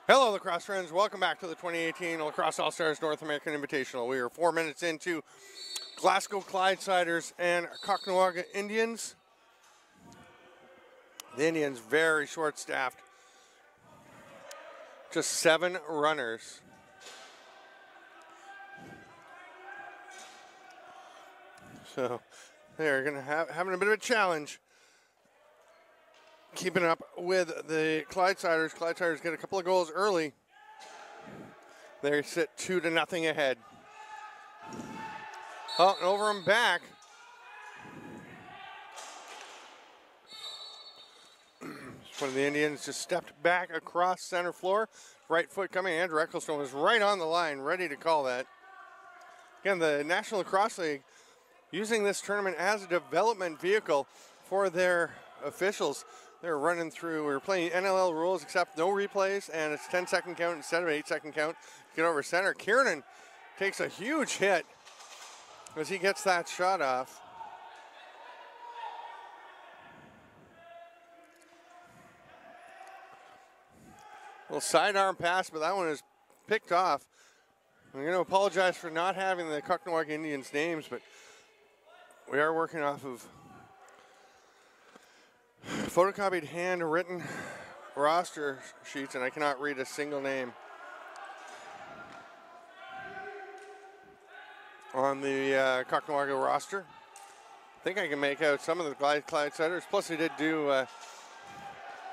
Hello, lacrosse friends. Welcome back to the 2018 Lacrosse All-Stars North American Invitational. We are 4 minutes into Glasgow Clydesiders and Caughnawaga Indians. The Indians very short-staffed. Just 7 runners. So they're going to having a bit of a challenge keeping up with the Clydesiders. Clydesiders get a couple of goals early. They sit 2-0 ahead. Oh, and over and back. One of the Indians just stepped back across center floor. Right foot coming. Andrew Ecclestone was right on the line, ready to call that. Again, the National Lacrosse League using this tournament as a development vehicle for their officials. They're running through, we're playing NLL rules except no replays, and it's 10-second count instead of 8-second count. Get over center. Kiernan takes a huge hit as he gets that shot off. Little sidearm pass, but that one is picked off. I'm going to apologize for not having the Caughnawaga Indians' names, but we are working off of photocopied handwritten roster sheets, and I cannot read a single name on the Caughnawaga roster. I think I can make out some of the Clydesiders. Plus, they did do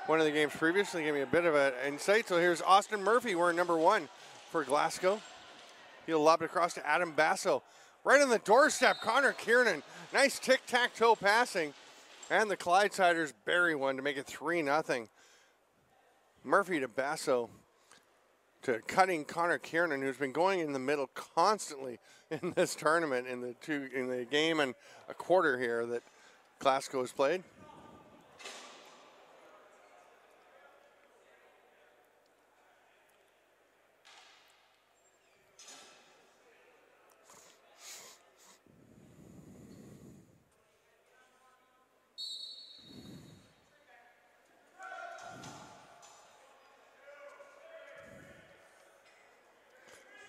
one of the games previously, gave me a bit of an insight. So here's Austin Murphy wearing number 1 for Glasgow. He'll lob it across to Adam Basso. Right on the doorstep, Connor Kiernan. Nice tic-tac-toe passing. And the Clydesiders bury one to make it 3-0. Murphy to Basso to cutting Connor Kiernan, who's been going in the middle constantly in this tournament in the game and a quarter here that Glasgow has played.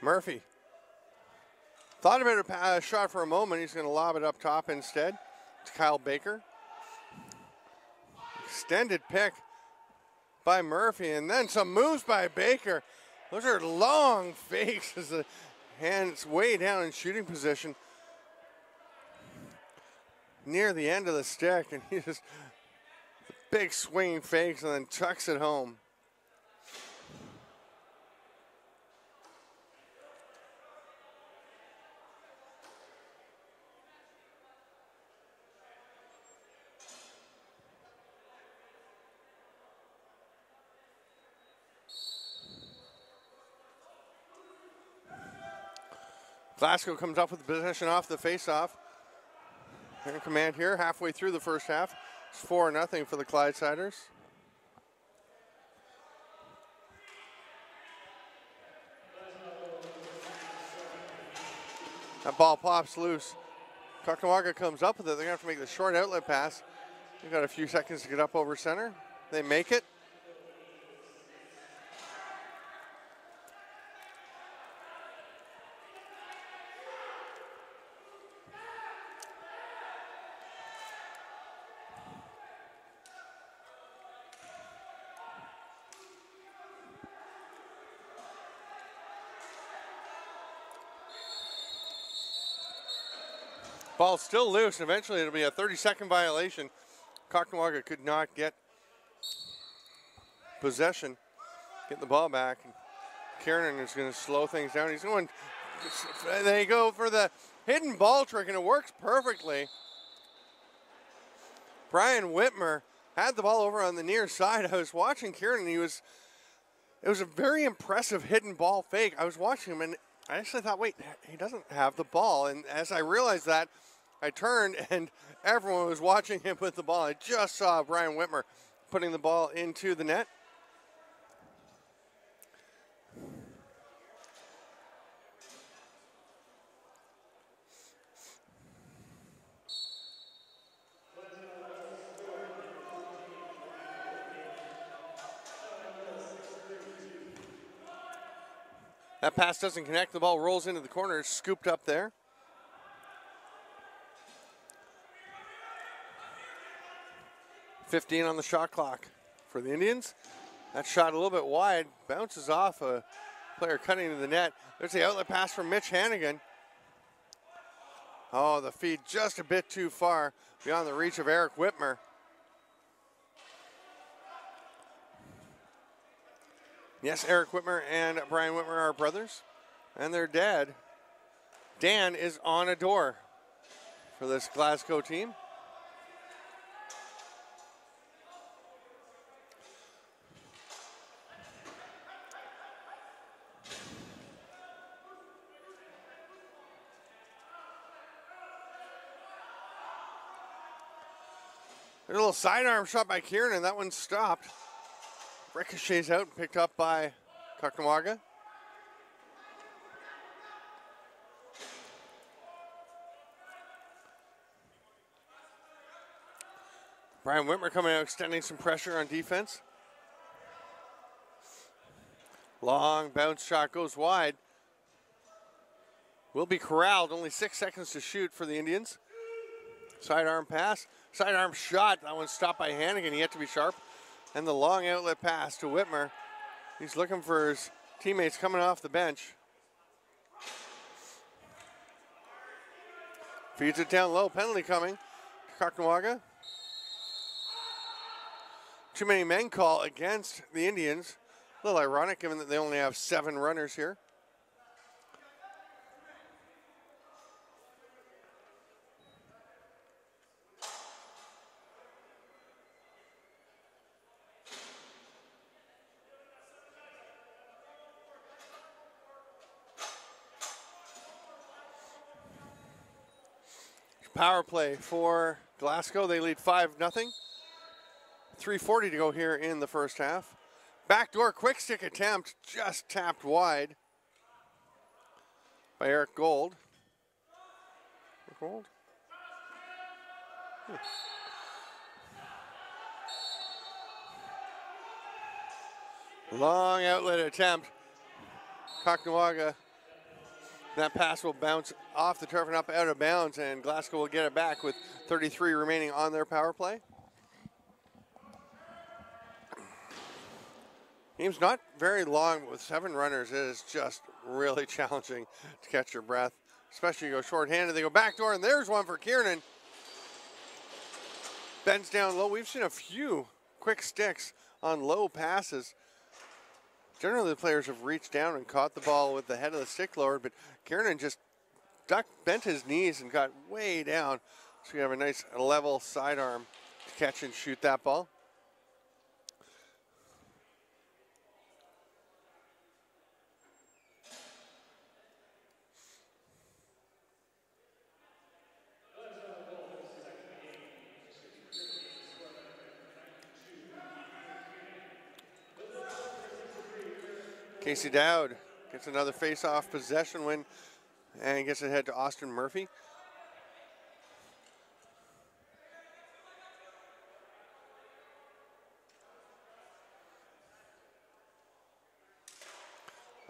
Murphy thought about a shot for a moment. He's going to lob it up top instead to Kyle Baker. Extended pick by Murphy, and then some moves by Baker. Those are long fakes as the hand's way down in shooting position near the end of the stick, and he just big swinging fakes and then tucks it home. Glasgow comes up with the possession off the face-off. They're in command here halfway through the first half. It's 4-0 for the Clydesiders. That ball pops loose. Caughnawaga comes up with it. They're going to have to make the short outlet pass. They've got a few seconds to get up over center. They make it. Ball still loose, and eventually it'll be a 30-second violation. Caughnawaga could not get possession, get the ball back. Kiernan is going to slow things down. He's going, they go for the hidden ball trick, and it works perfectly. Brian Whitmer had the ball over on the near side. I was watching Kiernan. It was a very impressive hidden ball fake. I was watching him, and I actually thought, wait, he doesn't have the ball. And as I realized that, I turned, and everyone was watching him with the ball. I just saw Brian Whitmer putting the ball into the net. That pass doesn't connect. The ball rolls into the corner. It's scooped up there. .15 on the shot clock for the Indians. That shot a little bit wide. Bounces off a player cutting into the net. There's the outlet pass from Mitch Hannigan. Oh, the feed just a bit too far beyond the reach of Eric Whitmer. Yes, Eric Whitmer and Brian Whitmer are brothers, and their dad, Dan, is on a door for this Glasgow team. There's a little sidearm shot by Kieran, and that one stopped. Ricochets out and picked up by Caughnawaga. Brian Whitmer coming out, extending some pressure on defense. Long bounce shot goes wide. Will be corralled, only 6 seconds to shoot for the Indians. Sidearm pass, sidearm shot. That one's stopped by Hannigan, yet to be sharp. And the long outlet pass to Whitmer. He's looking for his teammates coming off the bench. Feeds it down low, penalty coming to Caughnawaga. Too many men call against the Indians. A little ironic given that they only have 7 runners here. Power play for Glasgow. They lead 5-0. 3:40 to go here in the first half. Backdoor quick stick attempt, just tapped wide by Eric Gold. Long outlet attempt. Caughnawaga. That pass will bounce off the turf and up out of bounds, and Glasgow will get it back with 33 remaining on their power play. Game's not very long, but with 7 runners, it is just really challenging to catch your breath, especially you go short-handed. They go backdoor, and there's one for Kiernan. Bends down low. We've seen a few quick sticks on low passes. Generally, the players have reached down and caught the ball with the head of the stick lowered, but Kiernan just bent his knees and got way down. So we have a nice level sidearm to catch and shoot that ball. Casey Dowd gets another face-off possession win and gets it ahead to Austin Murphy.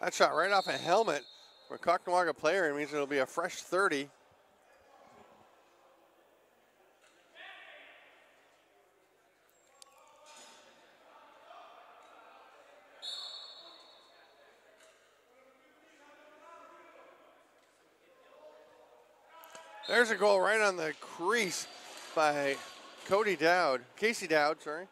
That shot right off a helmet for a Caughnawaga player. It means it'll be a fresh 30. There's a goal right on the crease by Casey Dowd, sorry.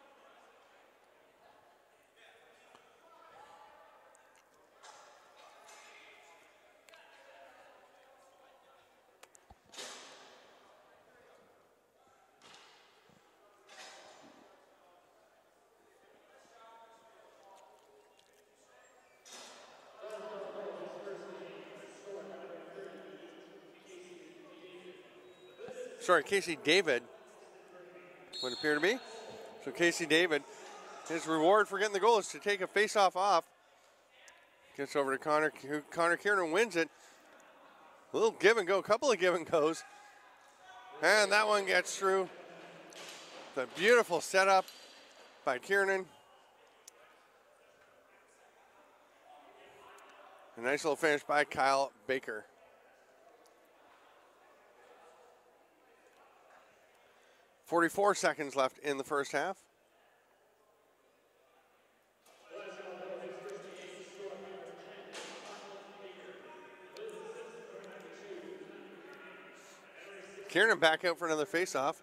Sorry, Casey David would appear to be. So Casey David, his reward for getting the goal is to take a face-off off. Gets over to Connor Kiernan wins it. A little give and go, couple of give and goes. And that one gets through. The beautiful setup by Kiernan. A nice little finish by Kyle Baker. .44 seconds left in the first half. Kieran back out for another face-off.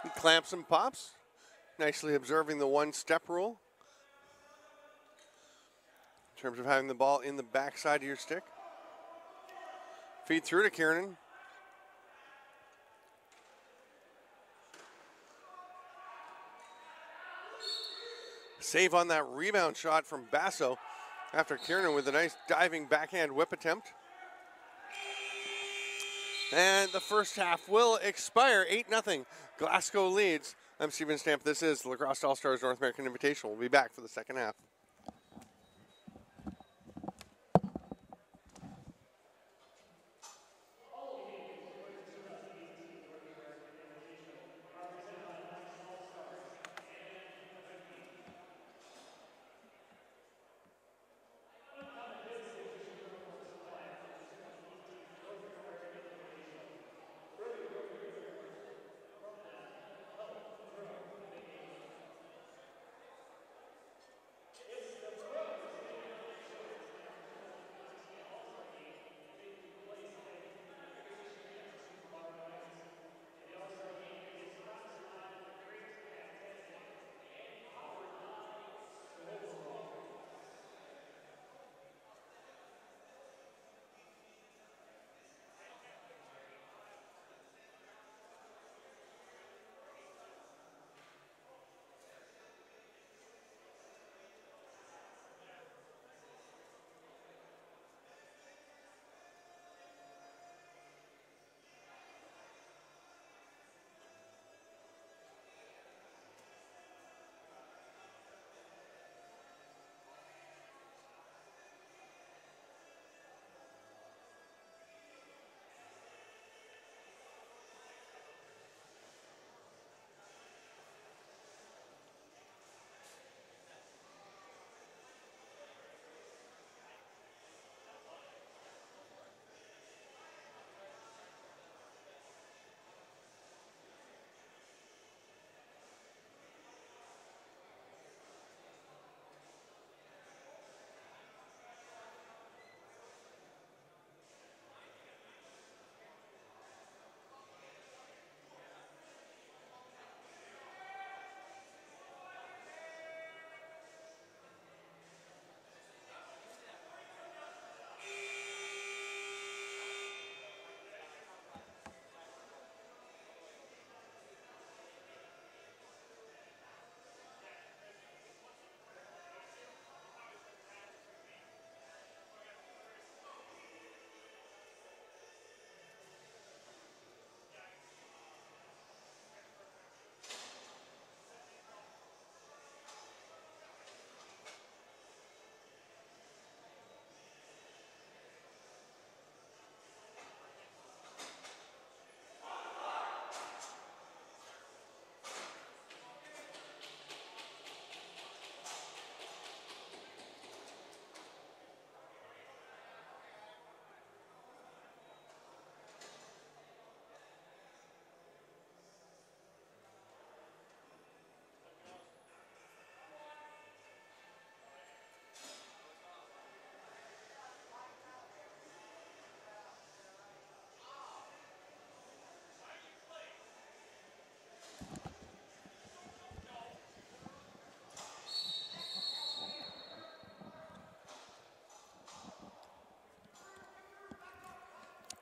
He clamps and pops. Nicely observing the one-step rule in terms of having the ball in the backside of your stick. Feed through to Kieran. Save on that rebound shot from Basso after Kieran with a nice diving backhand whip attempt. And the first half will expire. 8-0. Glasgow leads. I'm Steven Stamp. This is the Lacrosse All-Stars North American Invitational. We'll be back for the second half.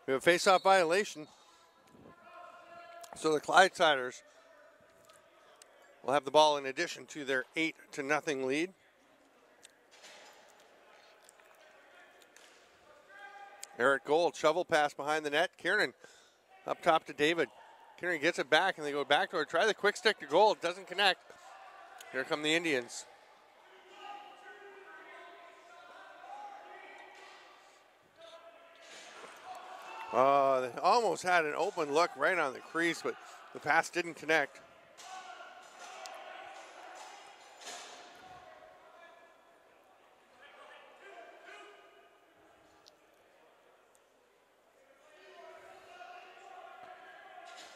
We have a face-off violation. So the Clydesiders will have the ball in addition to their 8-0 lead. Eric Gold, shovel pass behind the net. Kieran up top to David. Kieran gets it back, and they go back to her. Try the quick stick to Gold. Doesn't connect. Here come the Indians. They almost had an open look right on the crease, but the pass didn't connect.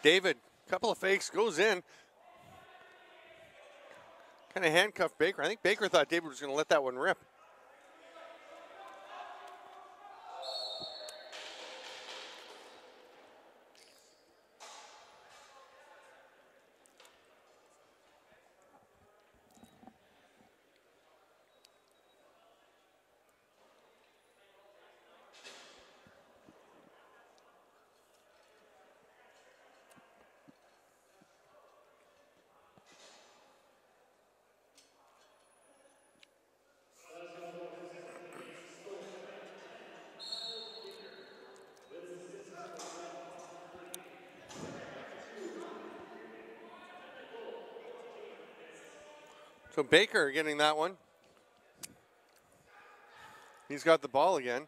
David, couple of fakes, goes in. Kind of handcuffed Baker. I think Baker thought David was going to let that one rip. So Baker getting that one. He's got the ball again.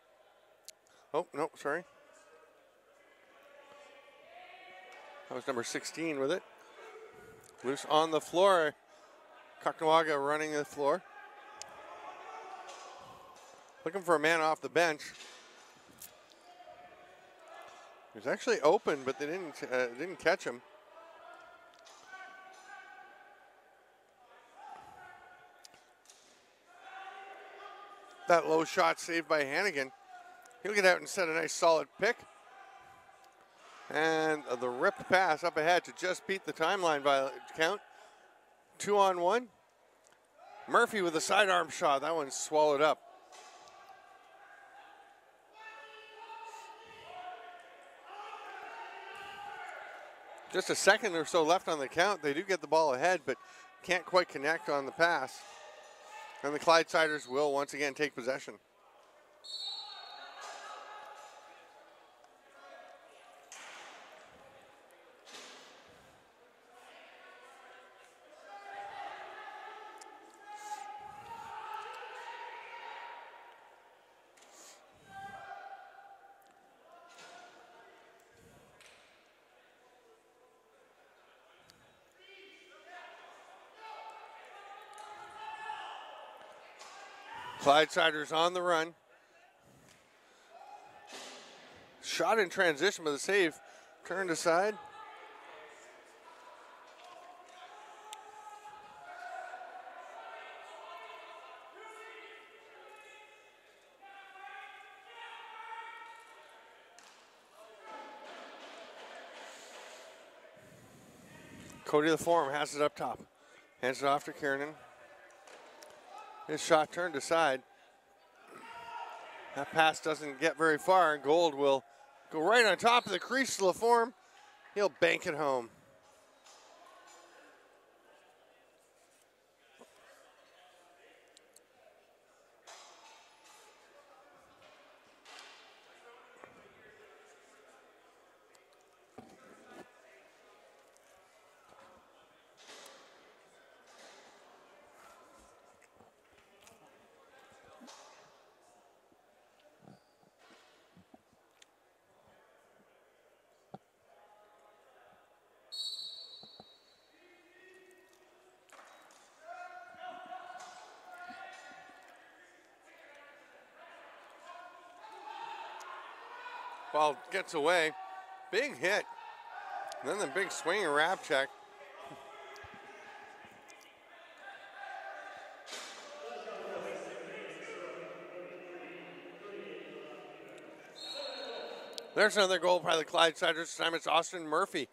Oh, no, sorry. That was number 16 with it. Loose on the floor. Caughnawaga running the floor. Looking for a man off the bench. He was actually open, but they didn't catch him. That low shot saved by Hannigan. He'll get out and set a nice solid pick. And the ripped pass up ahead to just beat the timeline count. 2-on-1. Murphy with a sidearm shot. That one's swallowed up. Just a second or so left on the count. They do get the ball ahead, but can't quite connect on the pass. And the Clydesiders will once again take possession. Clydesiders on the run. Shot in transition, but the save turned aside. Cody the Forum has it up top. Hands it off to Kiernan. His shot turned aside. That pass doesn't get very far, and Gold will go right on top of the crease to LaForme. He'll bank it home. Ball gets away. Big hit. And then the big swing and wrap check. There's another goal by the Clydesiders. This time it's Austin Murphy.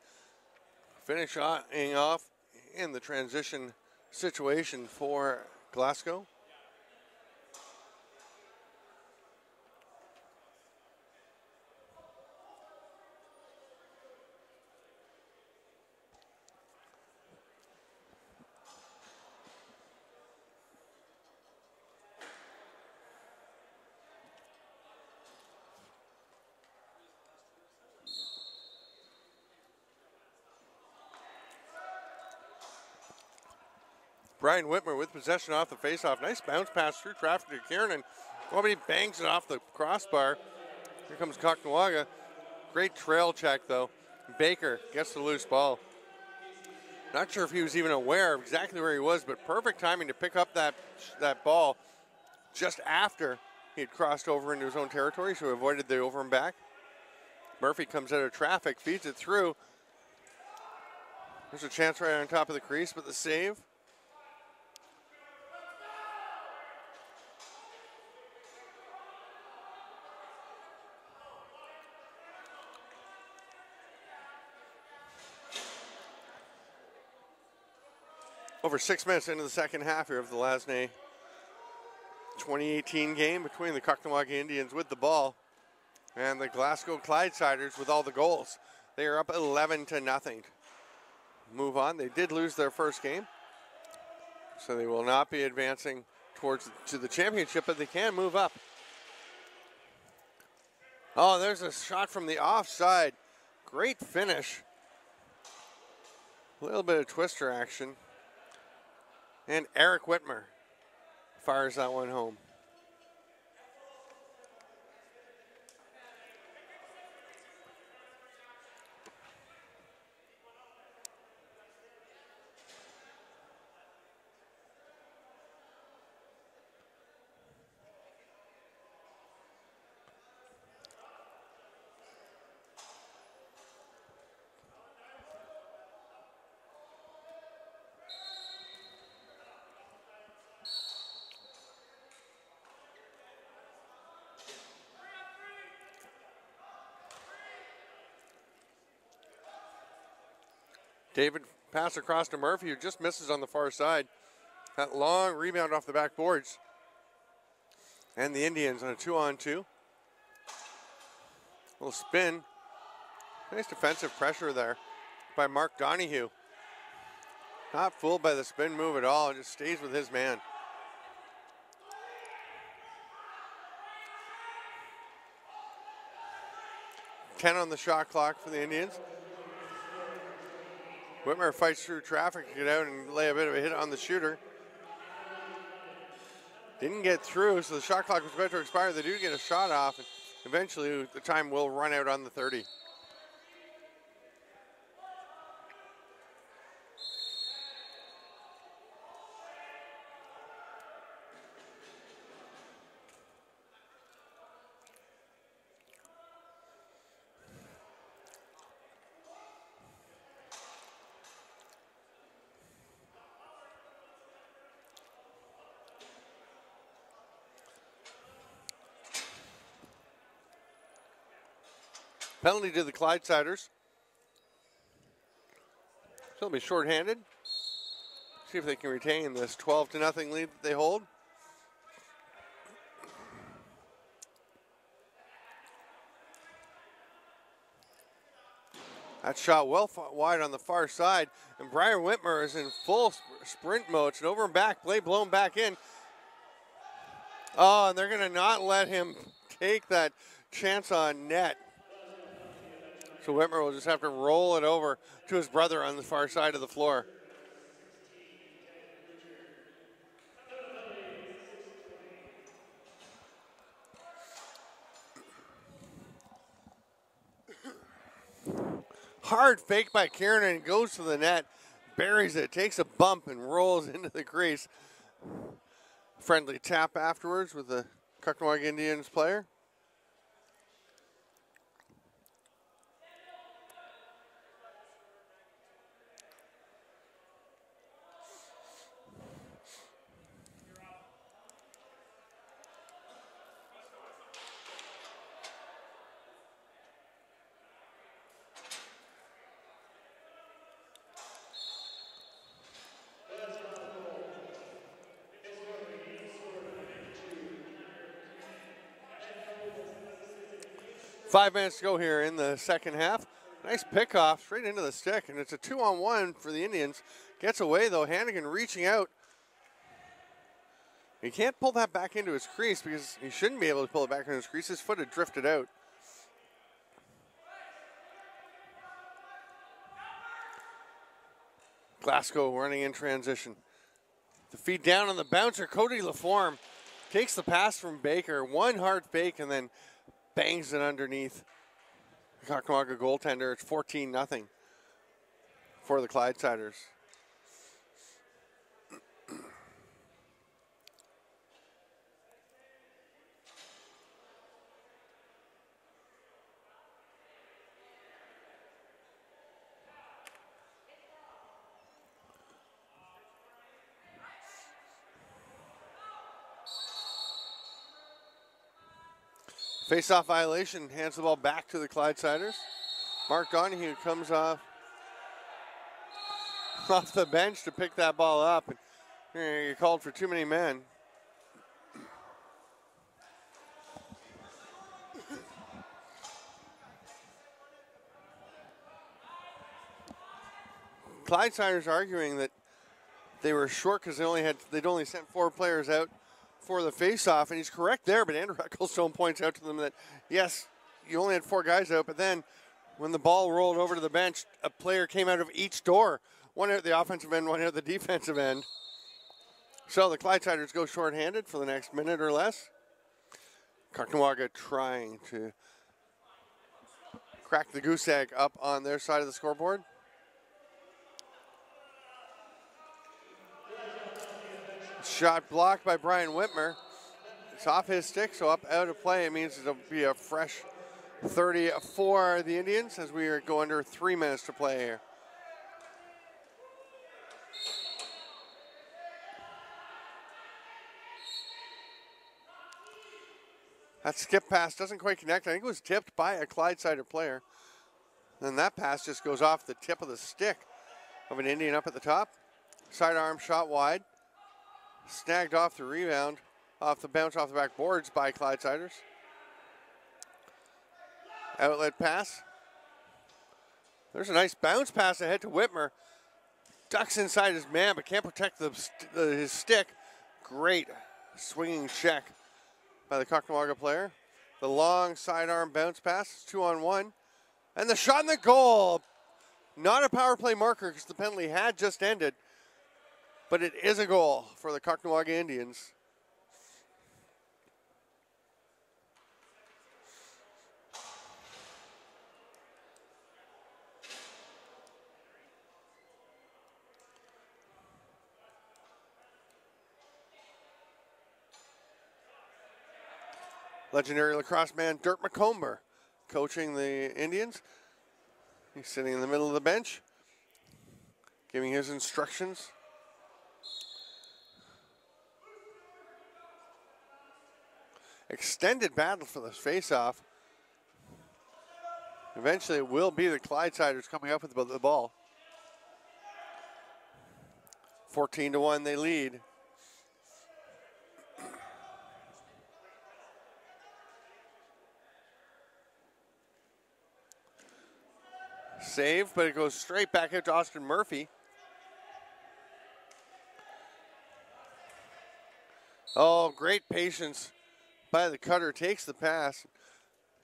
Finishing off in the transition situation for Glasgow. Brian Whitmer with possession off the faceoff. Nice bounce pass through traffic to Kiernan. Nobody bangs it off the crossbar. Here comes Caughnawaga. Great trail check, though. Baker gets the loose ball. Not sure if he was even aware of exactly where he was, but perfect timing to pick up that ball just after he had crossed over into his own territory, so he avoided the over and back. Murphy comes out of traffic, feeds it through. There's a chance right on top of the crease, but the save. Over 6 minutes into the second half here of the LASNAI 2018 game between the Caughnawaga Indians with the ball and the Glasgow Clydesiders with all the goals. They are up 11-0. Move on. They did lose their first game, so they will not be advancing to the championship, but they can move up. Oh, there's a shot from the offside. Great finish. A little bit of twister action. And Eric Whitmer fires that one home. David pass across to Murphy, who just misses on the far side. That long rebound off the backboards. And the Indians on a 2-on-2. Little spin. Nice defensive pressure there by Mark Donahue. Not fooled by the spin move at all, just stays with his man. Ten on the shot clock for the Indians. Whitmer fights through traffic to get out and lay a bit of a hit on the shooter. Didn't get through, so the shot clock was about to expire. They do get a shot off, and eventually the time will run out on the 30. Penalty to the Clydesiders. They'll be shorthanded. See if they can retain this 12-0 lead that they hold. That shot well wide on the far side, and Brian Whitmer is in full sprint mode. It's an over and back play, blown back in. Oh, and they're going to not let him take that chance on net. So Whitmer will just have to roll it over to his brother on the far side of the floor. Hard fake by Kieran, goes to the net, buries it, takes a bump and rolls into the crease. Friendly tap afterwards with the Caughnawaga Indians player. Five minutes to go here in the second half. Nice pickoff straight into the stick, and it's a 2-on-1 for the Indians. Gets away though, Hannigan reaching out. He can't pull that back into his crease because he shouldn't be able to pull it back into his crease. His foot had drifted out. Glasgow running in transition. The feed down on the bouncer, Cody Laforme takes the pass from Baker. One hard fake and then bangs it underneath the Caughnawaga goaltender. It's 14-0 for the Clydesiders. Face-off violation, hands the ball back to the Clydesiders. Mark Donahue comes off the bench to pick that ball up. And he called for too many men. Clydesiders arguing that they were short because they'd only sent 4 players out for the face-off, and he's correct there, but Andrew Ecclestone points out to them that, yes, you only had 4 guys out, but then when the ball rolled over to the bench, a player came out of each door, one out the offensive end, one out the defensive end. So the Clydesiders go shorthanded for the next minute or less. Caughnawaga trying to crack the goose egg up on their side of the scoreboard. Shot blocked by Brian Whitmer. It's off his stick, so up out of play. It means it'll be a fresh 30 for the Indians as we go under 3 minutes to play here. That skip pass doesn't quite connect. I think it was tipped by a Clydesider player. Then that pass just goes off the tip of the stick of an Indian up at the top. Sidearm shot wide. Snagged off the rebound, off the bounce off the back boards by Clydesiders. Outlet pass. There's a nice bounce pass ahead to Whitmer. Ducks inside his man, but can't protect his stick. Great swinging check by the Caughnawaga player. The long sidearm bounce pass, 2-on-1. And the shot in the goal. Not a power play marker because the penalty had just ended. But it is a goal for the Caughnawaga Indians. Legendary lacrosse man Dirk McComber coaching the Indians. He's sitting in the middle of the bench, giving his instructions. Extended battle for this face-off. Eventually it will be the Clydesiders coming up with the ball. 14-1 they lead. Save, but it goes straight back out to Austin Murphy. Oh, great patience by the cutter, takes the pass.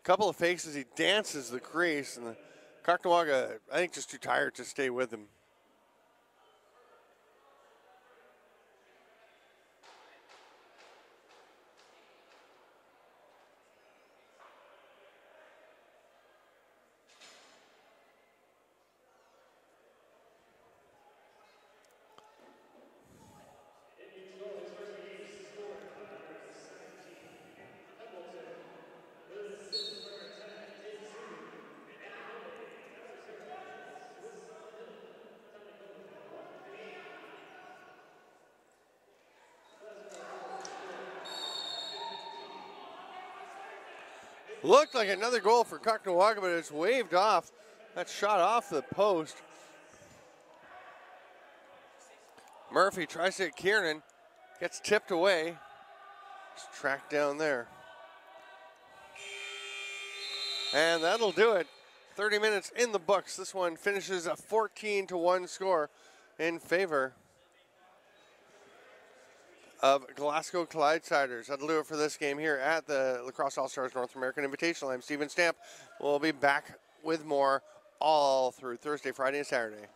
A couple of fakes as he dances the crease, and the Caughnawaga, I think, just too tired to stay with him. Looked like another goal for Caughnawaga, but it's waved off. That shot off the post. Murphy tries to hit Kieran, gets tipped away. It's tracked down there. And that'll do it. 30 minutes in the books. This one finishes a 14-1 score in favor of Glasgow Clydesiders. That'll do it for this game here at the Lacrosse All-Stars North American Invitational. I'm Steven Stamp. We'll be back with more all through Thursday, Friday, and Saturday.